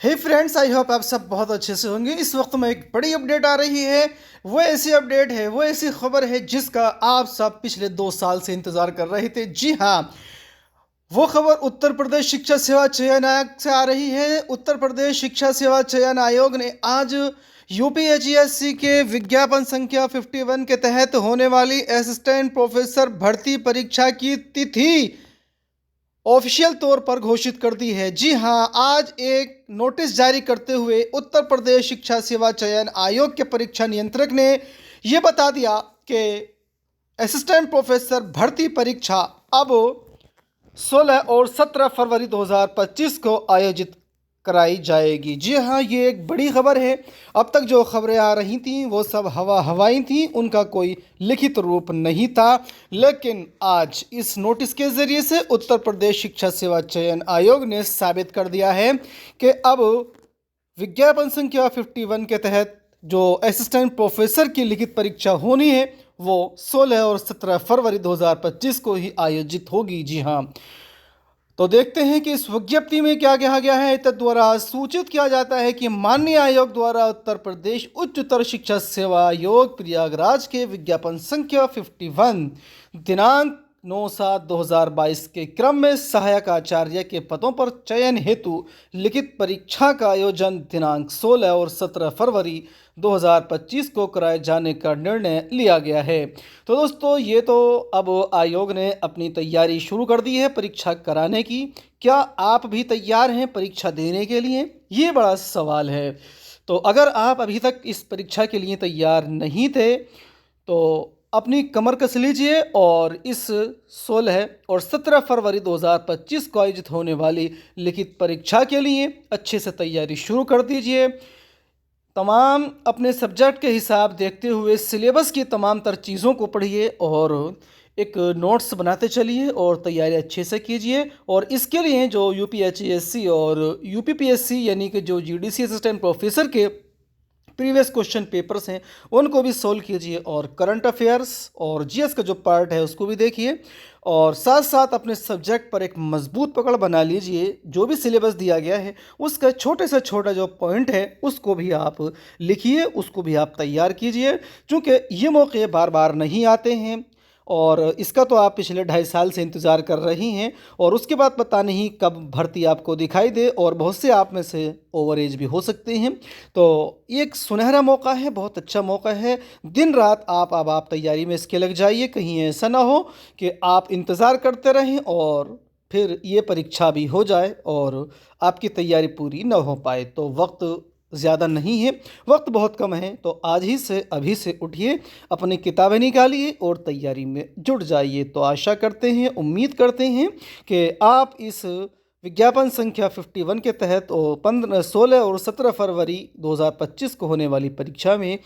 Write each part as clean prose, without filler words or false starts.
Hey friends, I hope आप सब बहुत अच्छे से होंगे। इस वक्त में एक बड़ी अपडेट आ रही है। वो ऐसी अपडेट है, वो ऐसी खबर है जिसका आप सब पिछले 2 साल से इंतजार कर रहे थे। जी हाँ, वो खबर उत्तर प्रदेश शिक्षा सेवा चयन आयोग से आ रही है। उत्तर प्रदेश शिक्षा सेवा चयन आयोग ने आज यूपीएचईएससी के विज्ञापन संख्या 51 के तहत होने वाली असिस्टेंट प्रोफेसर भर्ती परीक्षा की तिथि ऑफिशियल तौर पर घोषित कर दी है। जी हां, आज एक नोटिस जारी करते हुए उत्तर प्रदेश शिक्षा सेवा चयन आयोग के परीक्षा नियंत्रक ने यह बता दिया कि असिस्टेंट प्रोफेसर भर्ती परीक्षा अब 16 और 17 फरवरी 2025 को आयोजित कराई जाएगी। जी हाँ, ये एक बड़ी खबर है। अब तक जो खबरें आ रही थीं वो सब हवाई थीं, उनका कोई लिखित रूप नहीं था। लेकिन आज इस नोटिस के ज़रिए से उत्तर प्रदेश शिक्षा सेवा चयन आयोग ने साबित कर दिया है कि अब विज्ञापन संख्या 51 के तहत जो असिस्टेंट प्रोफेसर की लिखित परीक्षा होनी है वो 16 और 17 फरवरी 2025 को ही आयोजित होगी। जी हाँ, तो देखते हैं कि इस विज्ञप्ति में क्या कहा गया है। तद द्वारा सूचित किया जाता है कि माननीय आयोग द्वारा उत्तर प्रदेश उच्चतर शिक्षा सेवा आयोग प्रयागराज के विज्ञापन संख्या 51 दिनांक 9/7/2022 के क्रम में सहायक आचार्य के पदों पर चयन हेतु लिखित परीक्षा का आयोजन दिनांक 16 और 17 फरवरी 2025 को कराए जाने का निर्णय लिया गया है। तो दोस्तों, ये तो अब आयोग ने अपनी तैयारी शुरू कर दी है परीक्षा कराने की। क्या आप भी तैयार हैं परीक्षा देने के लिए? ये बड़ा सवाल है। तो अगर आप अभी तक इस परीक्षा के लिए तैयार नहीं थे तो अपनी कमर कस लीजिए और इस 16 और 17 फरवरी 2025 को आयोजित होने वाली लिखित परीक्षा के लिए अच्छे से तैयारी शुरू कर दीजिए। तमाम अपने सब्जेक्ट के हिसाब देखते हुए सिलेबस की तमाम तर चीज़ों को पढ़िए और एक नोट्स बनाते चलिए और तैयारी अच्छे से कीजिए। और इसके लिए जो यूपीएचईएससी और यूपीपीएससी यानी कि जो जीडीसी असिस्टेंट प्रोफेसर के प्रीवियस क्वेश्चन पेपर्स हैं उनको भी सोल्व कीजिए और करंट अफेयर्स और जीएस का जो पार्ट है उसको भी देखिए। और साथ साथ अपने सब्जेक्ट पर एक मजबूत पकड़ बना लीजिए। जो भी सिलेबस दिया गया है उसका छोटे से छोटा जो पॉइंट है उसको भी आप लिखिए, उसको भी आप तैयार कीजिए, क्योंकि ये मौके बार बार नहीं आते हैं और इसका तो आप पिछले 2.5 साल से इंतज़ार कर रही हैं। और उसके बाद पता नहीं कब भर्ती आपको दिखाई दे और बहुत से आप में से ओवर एज भी हो सकते हैं। तो ये एक सुनहरा मौका है, बहुत अच्छा मौका है। दिन रात आप तैयारी में इसके लग जाइए। कहीं ऐसा ना हो कि आप इंतज़ार करते रहें और फिर ये परीक्षा भी हो जाए और आपकी तैयारी पूरी ना हो पाए। तो वक्त ज़्यादा नहीं है, वक्त बहुत कम है। तो आज ही से अभी से उठिए, अपनी किताबें निकालिए और तैयारी में जुट जाइए। तो आशा करते हैं, उम्मीद करते हैं कि आप इस विज्ञापन संख्या 51 के तहत 16 और 17 फरवरी 2025 को होने वाली परीक्षा में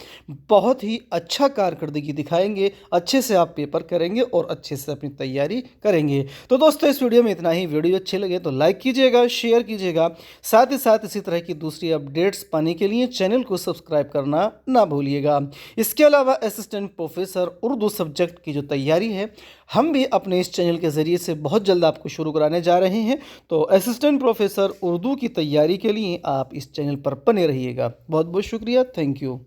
बहुत ही अच्छा कारकर्दगी दिखाएंगे, अच्छे से आप पेपर करेंगे और अच्छे से अपनी तैयारी करेंगे। तो दोस्तों, इस वीडियो में इतना ही। वीडियो अच्छे लगे तो लाइक कीजिएगा, शेयर कीजिएगा। साथ ही साथ इसी तरह की दूसरी अपडेट्स पाने के लिए चैनल को सब्सक्राइब करना ना भूलिएगा। इसके अलावा असिस्टेंट प्रोफेसर उर्दू सब्जेक्ट की जो तैयारी है हम भी अपने इस चैनल के ज़रिए से बहुत जल्द आपको शुरू कराने जा रहे हैं। तो असिस्टेंट प्रोफेसर उर्दू की तैयारी के लिए आप इस चैनल पर बने रहिएगा। बहुत बहुत शुक्रिया, थैंक यू।